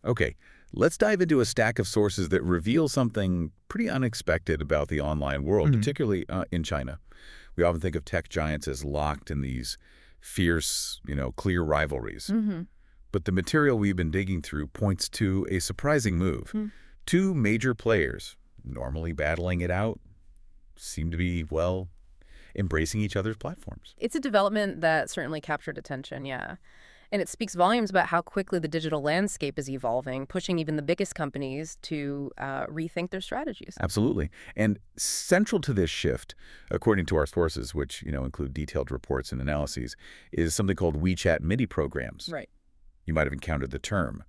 Okay, let's dive into a stack of sources that reveal something pretty unexpected about the online world, Hmm. particularly in China. We often think of tech giants as locked in these fierce, clear rivalries. Mm-hmm. But the material we've been digging through points to a surprising move. Two major players, normally battling it out, seem to be, well, embracing each other's platforms. It's a development that certainly captured attention, yeah. And it speaks volumes about how quickly the digital landscape is evolving, pushing even the biggest companies to rethink their strategies. Absolutely. And central to this shift, according to our sources, which, include detailed reports and analyses, is something called WeChat mini programs. Right. You might have encountered the term.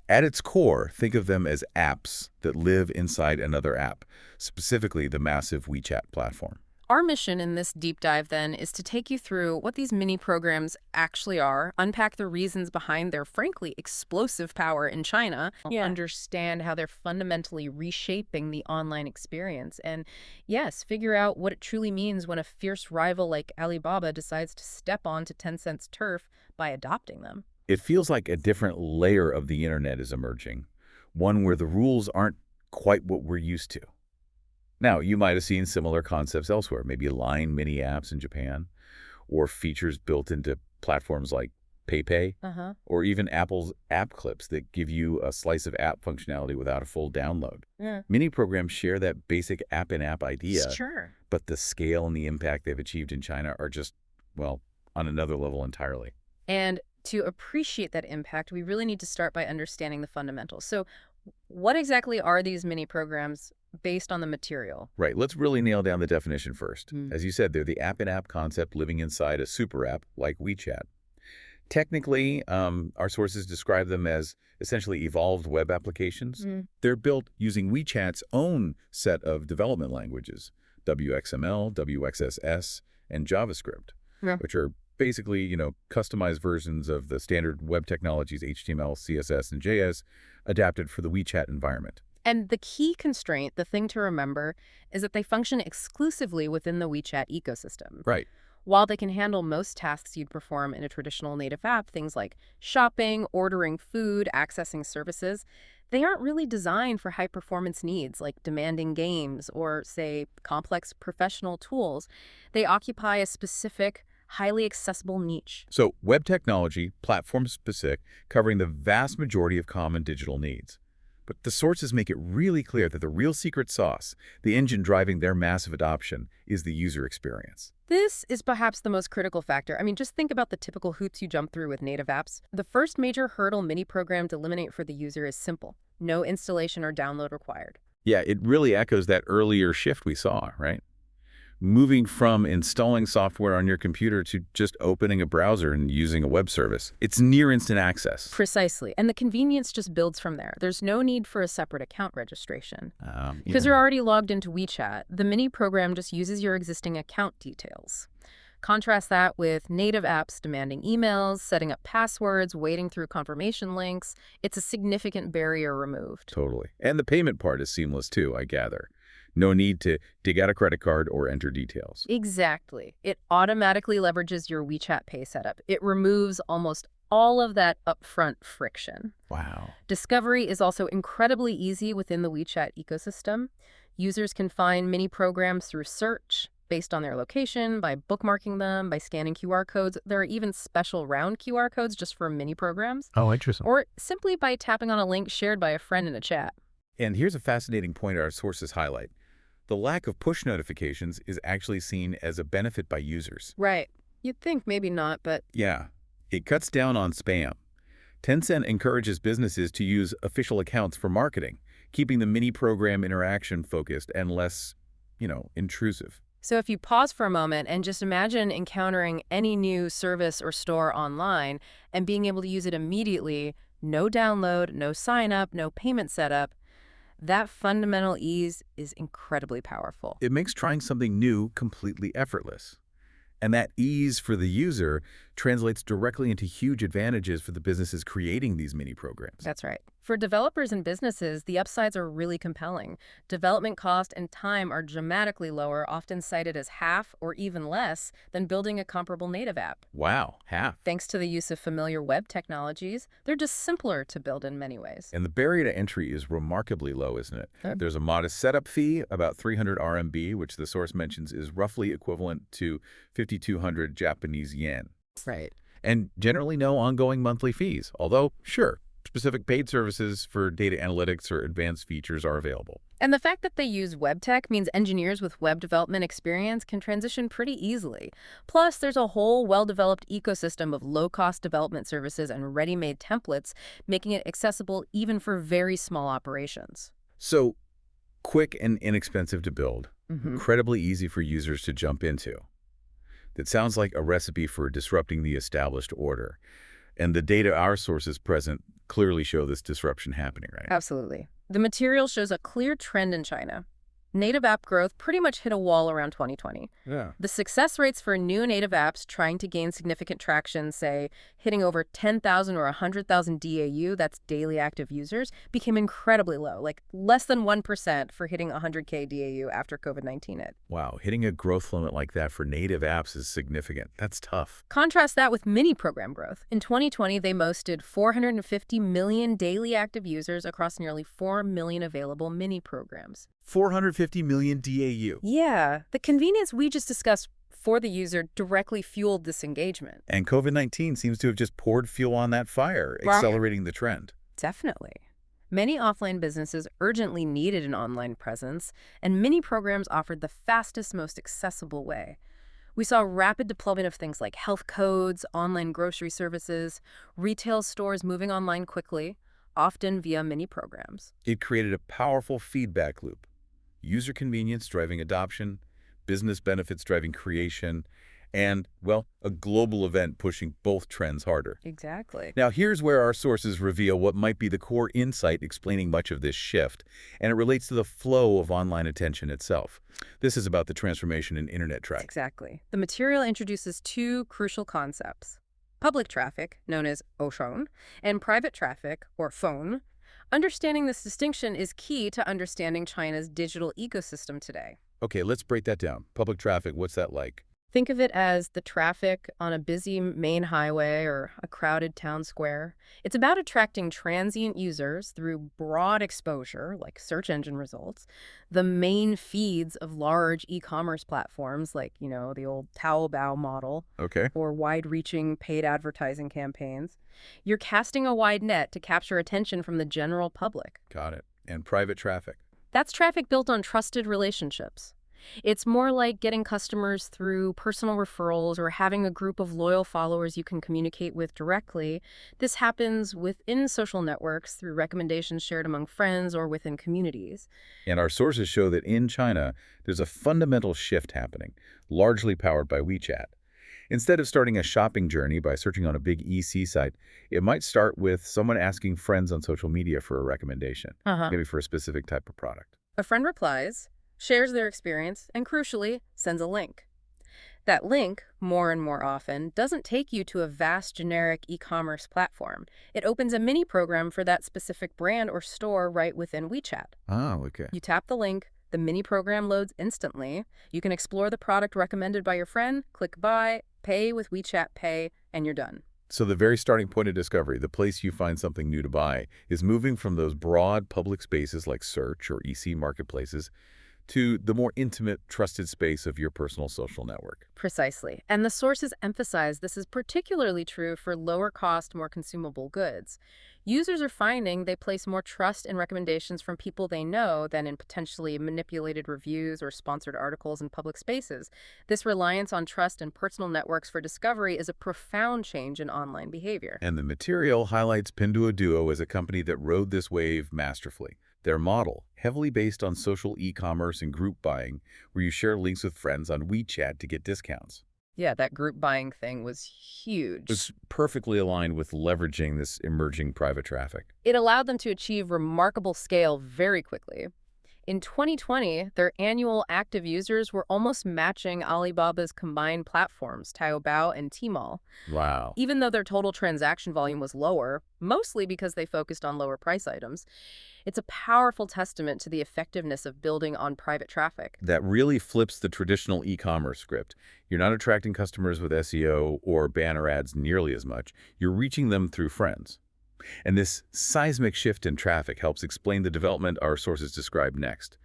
At its core, think of them as apps that live inside another app, specifically the massive WeChat platform. Our mission in this deep dive, then, is to take you through what these mini programs actually are, unpack the reasons behind their frankly explosive power in China, understand how they're fundamentally reshaping the online experience, and yes, figure out what it truly means when a fierce rival like Alibaba decides to step onto Tencent's turf by adopting them. It feels like a different layer of the internet is emerging, one where the rules aren't quite what we're used to. Now, you might have seen similar concepts elsewhere, maybe Line mini apps in Japan, or features built into platforms like PayPay, Uh-huh. or even Apple's app clips that give you a slice of app functionality without a full download. Yeah. Many programs share that basic app-in-app idea, Sure. but the scale and the impact they've achieved in China are just, well, on another level entirely. And to appreciate that impact, we really need to start by understanding the fundamentals. So, what exactly are these mini programs based on the material? Right, let's really nail down the definition first. Mm. As you said, they're the app-in-app concept living inside a super app like WeChat. Technically, our sources describe them as essentially evolved web applications. Mm. They're built using WeChat's own set of development languages, WXML, WXSS, and JavaScript, Yeah. which are basically, customized versions of the standard web technologies HTML, CSS, and JS adapted for the WeChat environment. And the key constraint, the thing to remember, is that they function exclusively within the WeChat ecosystem. Right. While they can handle most tasks you'd perform in a traditional native app, things like shopping, ordering food, accessing services, they aren't really designed for high-performance needs like demanding games or, say, complex professional tools. They occupy a specific, highly accessible niche. So web technology, platform-specific, covering the vast majority of common digital needs. But the sources make it really clear that the real secret sauce, the engine driving their massive adoption, is the user experience. This is perhaps the most critical factor. I mean, just think about the typical hoops you jump through with native apps. The first major hurdle mini program to eliminate for the user is simple. No installation or download required. Yeah, it really echoes that earlier shift we saw, right? Moving from installing software on your computer to just opening a browser and using a web service. It's near instant access. Precisely. And the convenience just builds from there. There's no need for a separate account registration. Um, Because you're already logged into WeChat, the mini program just uses your existing account details. Contrast that with native apps demanding emails, setting up passwords, wading through confirmation links. It's a significant barrier removed. Totally. And the payment part is seamless too, I gather. No need to dig out a credit card or enter details. Exactly. It automatically leverages your WeChat Pay setup. It removes almost all of that upfront friction. Wow. Discovery is also incredibly easy within the WeChat ecosystem. Users can find mini programs through search, based on their location, by bookmarking them, by scanning QR codes. There are even special round QR codes just for mini programs, Oh, interesting. or simply by tapping on a link shared by a friend in a chat. And here's a fascinating point our sources highlight. The lack of push notifications is actually seen as a benefit by users. Right. You'd think maybe not, but Yeah, it cuts down on spam. Tencent encourages businesses to use official accounts for marketing, keeping the mini program interaction focused and less, intrusive. so if you pause for a moment and just imagine encountering any new service or store online and being able to use it immediately, no download, no sign up, no payment setup, that fundamental ease is incredibly powerful. It makes trying something new completely effortless. And that ease for the user translates directly into huge advantages for the businesses creating these mini programs. That's right. For developers and businesses, the upsides are really compelling. Development cost and time are dramatically lower, often cited as half or even less than building a comparable native app. Wow, half. Thanks to the use of familiar web technologies, they're just simpler to build in many ways. And the barrier to entry is remarkably low, isn't it? Yep. There's a modest setup fee, about 300 RMB, which the source mentions is roughly equivalent to 5,200 Japanese yen. Right. And generally no ongoing monthly fees, although, sure, specific paid services for data analytics or advanced features are available. And the fact that they use web tech means engineers with web development experience can transition pretty easily. Plus, there's a whole well-developed ecosystem of low-cost development services and ready-made templates, making it accessible even for very small operations. So, quick and inexpensive to build, Mm-hmm. incredibly easy for users to jump into. That sounds like a recipe for disrupting the established order. And the data our sources present clearly show this disruption happening, right? Absolutely. The material shows a clear trend in China. Native app growth pretty much hit a wall around 2020. Yeah. The success rates for new native apps trying to gain significant traction, say hitting over 10,000 or 100,000 DAU, that's daily active users, became incredibly low, like less than 1% for hitting 100K DAU after COVID-19 hit. Wow, hitting a growth limit like that for native apps is significant. That's tough. Contrast that with mini program growth. In 2020, they boasted 450 million daily active users across nearly 4 million available mini programs. 450 million DAU. Yeah, the convenience we just discussed for the user directly fueled this engagement. And COVID-19 seems to have just poured fuel on that fire, Right. accelerating the trend. Definitely. Many offline businesses urgently needed an online presence, and mini programs offered the fastest, most accessible way. We saw rapid deployment of things like health codes, online grocery services, retail stores moving online quickly, often via mini programs. It created a powerful feedback loop. User convenience driving adoption, business benefits driving creation, and, well, a global event pushing both trends harder. Exactly. Now, here's where our sources reveal what might be the core insight explaining much of this shift, and it relates to the flow of online attention itself. This is about the transformation in internet traffic. Exactly. The material introduces two crucial concepts: public traffic, known as oshon, and private traffic, or phone. Understanding this distinction is key to understanding China's digital ecosystem today. Okay, let's break that down. Public traffic, what's that like? Think of it as the traffic on a busy main highway or a crowded town square. It's about attracting transient users through broad exposure, like search engine results, the main feeds of large e-commerce platforms like, the old Taobao model, Okay. or wide-reaching paid advertising campaigns. You're casting a wide net to capture attention from the general public. Got it. And private traffic. That's traffic built on trusted relationships. It's more like getting customers through personal referrals or having a group of loyal followers you can communicate with directly. This happens within social networks through recommendations shared among friends or within communities. And our sources show that in China, there's a fundamental shift happening, largely powered by WeChat. Instead of starting a shopping journey by searching on a big EC site, it might start with someone asking friends on social media for a recommendation, maybe for a specific type of product. A friend replies, shares their experience, and crucially, sends a link. That link, more and more often, doesn't take you to a vast generic e-commerce platform. It opens a mini program for that specific brand or store right within WeChat. Oh, okay. You tap the link, the mini program loads instantly. You can explore the product recommended by your friend, click buy, pay with WeChat Pay, and you're done. So the very starting point of discovery, the place you find something new to buy, is moving from those broad public spaces like search or EC marketplaces to the more intimate, trusted space of your personal social network. Precisely. And the sources emphasize this is particularly true for lower cost, more consumable goods. Users are finding they place more trust in recommendations from people they know than in potentially manipulated reviews or sponsored articles in public spaces. This reliance on trust and personal networks for discovery is a profound change in online behavior. And the material highlights Pinduoduo as a company that rode this wave masterfully. Their model, heavily based on social e-commerce and group buying, where you share links with friends on WeChat to get discounts. Yeah, that group buying thing was huge. It's perfectly aligned with leveraging this emerging private traffic. It allowed them to achieve remarkable scale very quickly. In 2020, their annual active users were almost matching Alibaba's combined platforms, Taobao and Tmall, Wow. even though their total transaction volume was lower, mostly because they focused on lower price items. It's a powerful testament to the effectiveness of building on private traffic. That really flips the traditional e-commerce script. You're not attracting customers with SEO or banner ads nearly as much. You're reaching them through friends. And this seismic shift in traffic helps explain the development our sources describe next,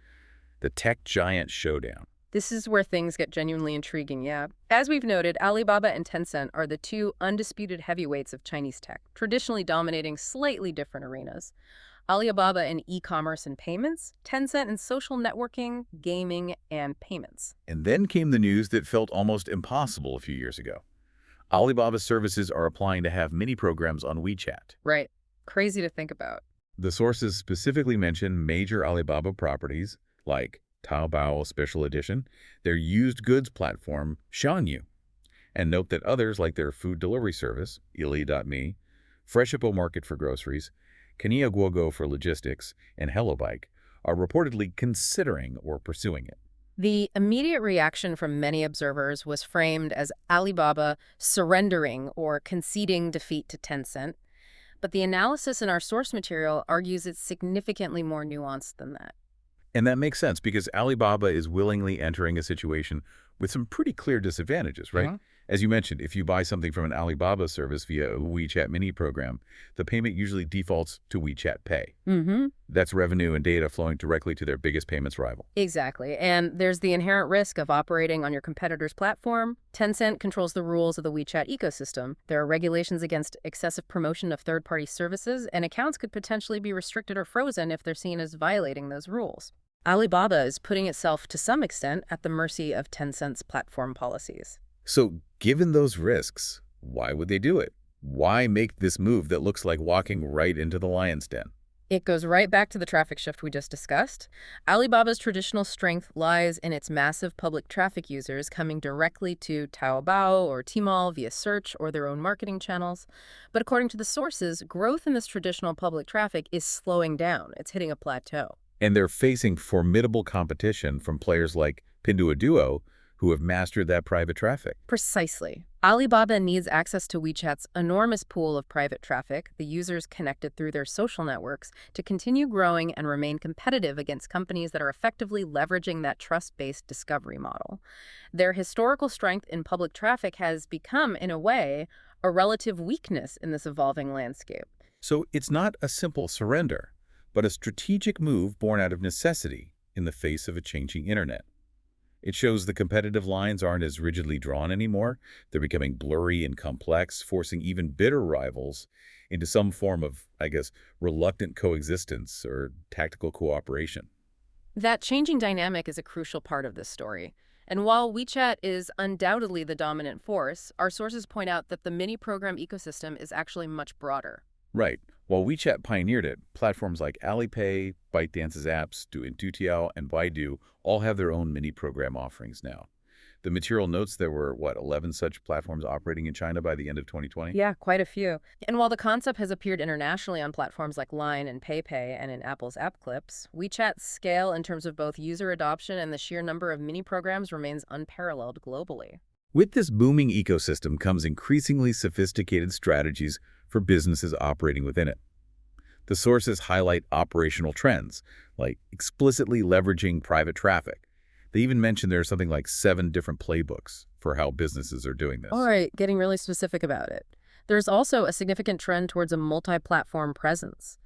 the tech giant showdown. This is where things get genuinely intriguing, yeah. As we've noted, Alibaba and Tencent are the two undisputed heavyweights of Chinese tech, traditionally dominating slightly different arenas. Alibaba in e-commerce and payments, Tencent in social networking, gaming, and payments. And then came the news that felt almost impossible a few years ago. Alibaba's services are applying to have mini programs on WeChat. Right. Crazy to think about. The sources specifically mention major Alibaba properties like Taobao Special Edition, their used goods platform, Shanyu, and note that others like their food delivery service, Ili.me, Fresh Hippo Market for groceries, Kaniaguogo for logistics, and HelloBike are reportedly considering or pursuing it. The immediate reaction from many observers was framed as Alibaba surrendering or conceding defeat to Tencent, but the analysis in our source material argues it's significantly more nuanced than that. And that makes sense because Alibaba is willingly entering a situation with some pretty clear disadvantages, right? As you mentioned, if you buy something from an Alibaba service via a WeChat mini program, the payment usually defaults to WeChat Pay. That's revenue and data flowing directly to their biggest payments rival. Exactly. And there's the inherent risk of operating on your competitor's platform. Tencent controls the rules of the WeChat ecosystem. There are regulations against excessive promotion of third-party services, and accounts could potentially be restricted or frozen if they're seen as violating those rules. Alibaba is putting itself, to some extent, at the mercy of Tencent's platform policies. So, given those risks, why would they do it? Why make this move that looks like walking right into the lion's den? It goes right back to the traffic shift we just discussed. Alibaba's traditional strength lies in its massive public traffic users coming directly to Taobao or Tmall via search or their own marketing channels. But according to the sources, growth in this traditional public traffic is slowing down. It's hitting a plateau. And they're facing formidable competition from players like Pinduoduo, who have mastered that private traffic. Precisely. Alibaba needs access to WeChat's enormous pool of private traffic, the users connected through their social networks, to continue growing and remain competitive against companies that are effectively leveraging that trust-based discovery model. Their historical strength in public traffic has become, in a way, a relative weakness in this evolving landscape. So it's not a simple surrender, but a strategic move born out of necessity in the face of a changing internet. It shows the competitive lines aren't as rigidly drawn anymore. They're becoming blurry and complex, forcing even bitter rivals into some form of, reluctant coexistence or tactical cooperation. That changing dynamic is a crucial part of this story. And while WeChat is undoubtedly the dominant force, our sources point out that the mini-program ecosystem is actually much broader. Right. While WeChat pioneered it, platforms like Alipay, ByteDance's apps, Duintuitiao, and Baidu all have their own mini-program offerings now. The material notes there were, 11 such platforms operating in China by the end of 2020? Yeah, quite a few. And while the concept has appeared internationally on platforms like Line and PayPay and in Apple's App Clips, WeChat's scale in terms of both user adoption and the sheer number of mini-programs remains unparalleled globally. With this booming ecosystem comes increasingly sophisticated strategies for businesses operating within it. The sources highlight operational trends, like explicitly leveraging private traffic. They even mention there are something like 7 different playbooks for how businesses are doing this. All right, getting really specific about it. There's also a significant trend towards a multi-platform presence.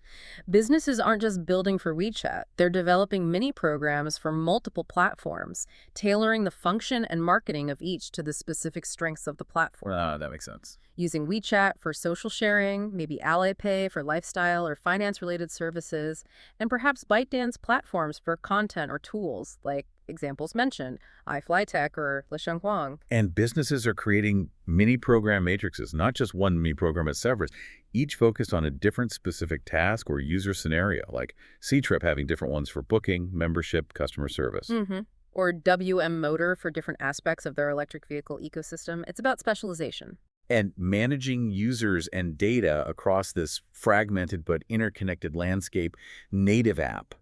Businesses aren't just building for WeChat, they're developing mini programs for multiple platforms, tailoring the function and marketing of each to the specific strengths of the platform. That makes sense. Using WeChat for social sharing, maybe Alipay for lifestyle or finance-related services, and perhaps ByteDance platforms for content or tools, like examples mentioned, iFlyTech or Lishanhuang. And businesses are creating mini-program matrices, not just one mini-program at several, each focused on a different specific task or user scenario, like Ctrip having different ones for booking, membership, customer service. Or WM Motor for different aspects of their electric vehicle ecosystem. It's about specialization. And managing users and data across this fragmented but interconnected landscape native app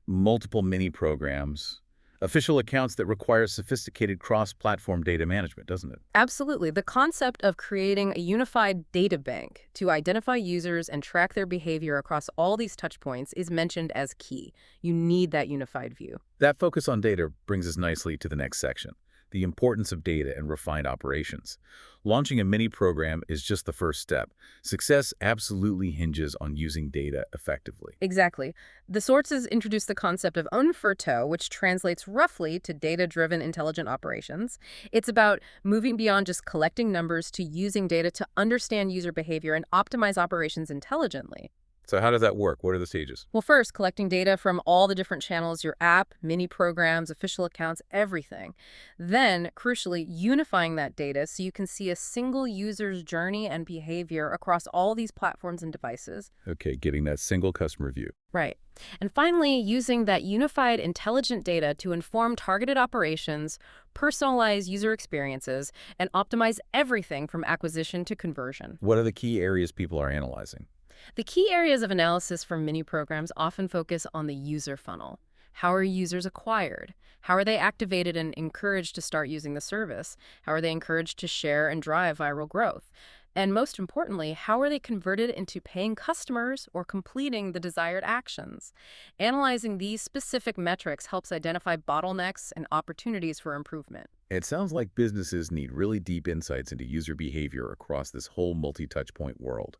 multiple mini programs, official accounts that require sophisticated cross-platform data management, doesn't it? Absolutely. The concept of creating a unified data bank to identify users and track their behavior across all these touch points is mentioned as key. You need that unified view. That focus on data brings us nicely to the next section, the importance of data and refined operations. Launching a mini program is just the first step. Success absolutely hinges on using data effectively. Exactly. The sources introduce the concept of unfurto, which translates roughly to data-driven intelligent operations. It's about moving beyond just collecting numbers to using data to understand user behavior and optimize operations intelligently. So how does that work? What are the stages? Well, first, collecting data from all the different channels, your app, mini programs, official accounts, everything. Then, crucially, unifying that data so you can see a single user's journey and behavior across all these platforms and devices. Okay, getting that single customer view. Right. And finally, using that unified intelligent data to inform targeted operations, personalize user experiences, and optimize everything from acquisition to conversion. What are the key areas people are analyzing? The key areas of analysis for mini programs often focus on the user funnel. How are users acquired? How are they activated and encouraged to start using the service? How are they encouraged to share and drive viral growth? And most importantly, how are they converted into paying customers or completing the desired actions? Analyzing these specific metrics helps identify bottlenecks and opportunities for improvement. It sounds like businesses need really deep insights into user behavior across this whole multi-touchpoint world.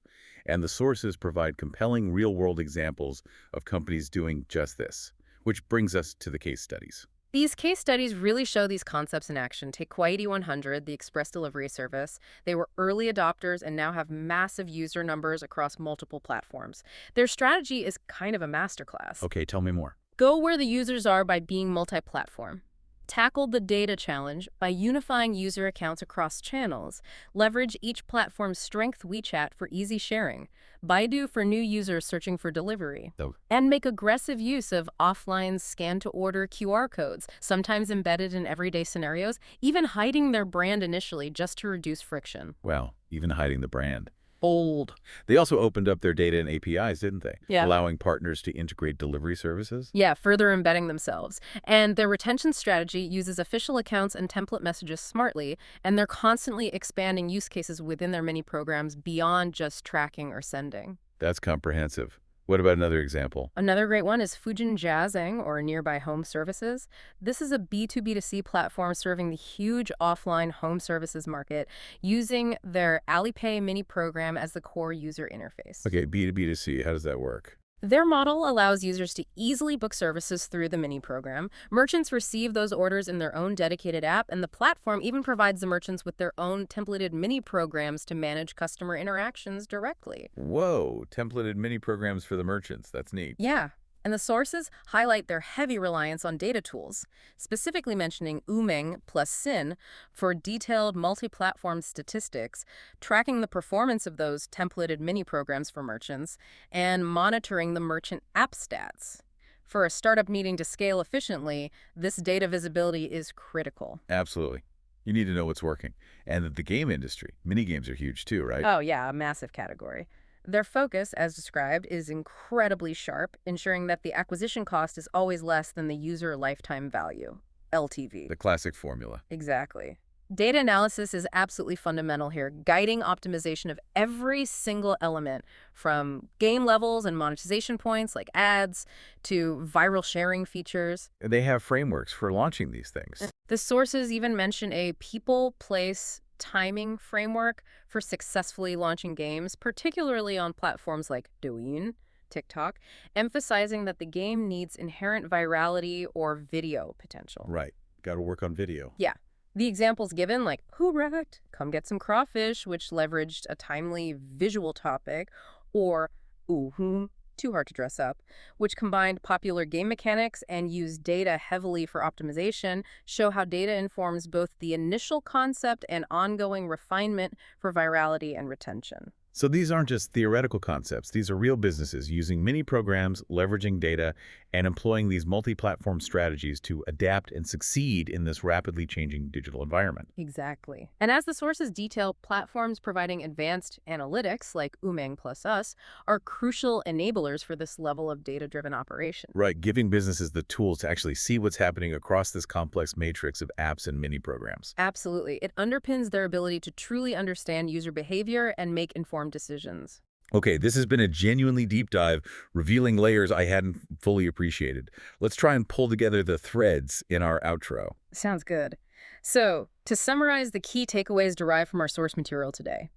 And the sources provide compelling real-world examples of companies doing just this, which brings us to the case studies. These case studies really show these concepts in action. Take Quaiti 100, the express delivery service. They were early adopters and now have massive user numbers across multiple platforms. Their strategy is kind of a masterclass. Okay, tell me more. Go where the users are by being multi-platform. Tackle the data challenge by unifying user accounts across channels. Leverage each platform's strength WeChat for easy sharing. Baidu for new users searching for delivery. Oh. And make aggressive use of offline scan-to-order QR codes, sometimes embedded in everyday scenarios, even hiding their brand initially just to reduce friction. Wow, even hiding the brand. Bold. They also opened up their data and APIs, didn't they? Yeah. Allowing partners to integrate delivery services? Yeah, further embedding themselves. And their retention strategy uses official accounts and template messages smartly, and they're constantly expanding use cases within their mini programs beyond just tracking or sending. That's comprehensive. What about another example? Another great one is Fujin Jiazeng, or Nearby Home Services. This is a B2B2C platform serving the huge offline home services market, using their Alipay mini program as the core user interface. Okay, B2B2C, how does that work? Their model allows users to easily book services through the mini program. Merchants receive those orders in their own dedicated app, and the platform even provides the merchants with their own templated mini programs to manage customer interactions directly. Whoa, templated mini programs for the merchants. That's neat. Yeah. And the sources highlight their heavy reliance on data tools, specifically mentioning Umeng plus Sin for detailed multi-platform statistics, tracking the performance of those templated mini programs for merchants, and monitoring the merchant app stats. For a startup needing to scale efficiently, this data visibility is critical. Absolutely. You need to know what's working. And the game industry, mini games are huge too, right? Oh, yeah, a massive category. Their focus, as described, is incredibly sharp, ensuring that the acquisition cost is always less than the user lifetime value, LTV. The classic formula. Exactly. Data analysis is absolutely fundamental here, guiding optimization of every single element, from game levels and monetization points like ads to viral sharing features. They have frameworks for launching these things. The sources even mention a people, place, timing framework for successfully launching games, particularly on platforms like Douyin, TikTok, emphasizing that the game needs inherent virality or video potential. Right. Got to work on video. Yeah. The examples given, like Who Wrecked? Come Get Some Crawfish, which leveraged a timely visual topic, or Ooh, Too Hard to Dress Up, which combined popular game mechanics and used data heavily for optimization, show how data informs both the initial concept and ongoing refinement for virality and retention. So these aren't just theoretical concepts. These are real businesses using mini programs, leveraging data, and employing these multi-platform strategies to adapt and succeed in this rapidly changing digital environment. Exactly. And as the sources detail, platforms providing advanced analytics like Umang plus us are crucial enablers for this level of data-driven operation. Right, giving businesses the tools to actually see what's happening across this complex matrix of apps and mini programs. Absolutely. It underpins their ability to truly understand user behavior and make informed decisions. Okay, this has been a genuinely deep dive, revealing layers I hadn't fully appreciated. Let's try and pull together the threads in our outro. Sounds good. So, to summarize the key takeaways derived from our source material today,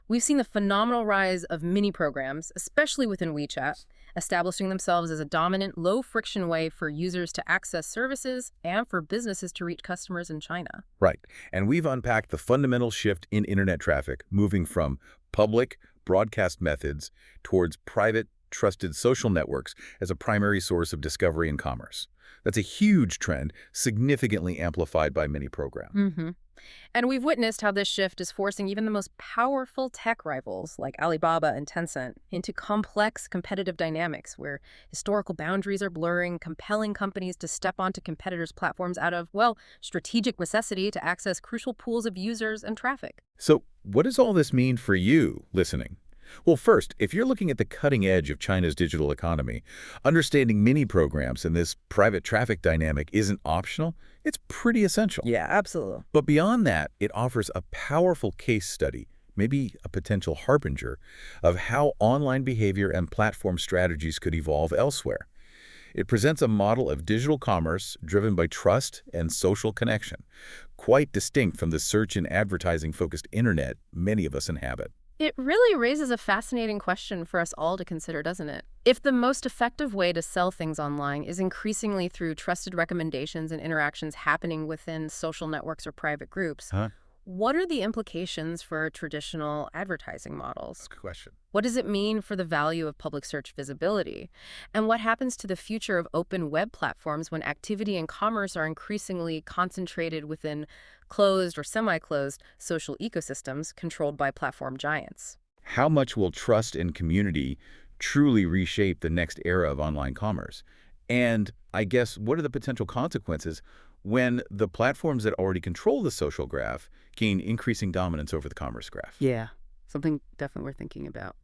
we've seen the phenomenal rise of mini programs, especially within WeChat, establishing themselves as a dominant, low-friction way for users to access services and for businesses to reach customers in China. Right, and we've unpacked the fundamental shift in internet traffic, moving from public broadcast methods towards private, trusted social networks as a primary source of discovery and commerce. That's a huge trend, significantly amplified by many programs. And we've witnessed how this shift is forcing even the most powerful tech rivals like Alibaba and Tencent into complex competitive dynamics where historical boundaries are blurring, compelling companies to step onto competitors' platforms out of, well, strategic necessity to access crucial pools of users and traffic. So what does all this mean for you listening? Well, first, if you're looking at the cutting edge of China's digital economy, understanding mini programs and this private traffic dynamic isn't optional. It's pretty essential. Yeah, absolutely. But beyond that, it offers a powerful case study, maybe a potential harbinger, of how online behavior and platform strategies could evolve elsewhere. It presents a model of digital commerce driven by trust and social connection, quite distinct from the search and advertising-focused internet many of us inhabit. It really raises a fascinating question for us all to consider, doesn't it? If the most effective way to sell things online is increasingly through trusted recommendations and interactions happening within social networks or private groups, Huh? what are the implications for traditional advertising models? Good question. What does it mean for the value of public search visibility? And what happens to the future of open web platforms when activity and commerce are increasingly concentrated within closed or semi-closed social ecosystems controlled by platform giants? How much will trust and community truly reshape the next era of online commerce? And I guess, what are the potential consequences when the platforms that already control the social graph gain increasing dominance over the commerce graph? Yeah, something definitely worth thinking about.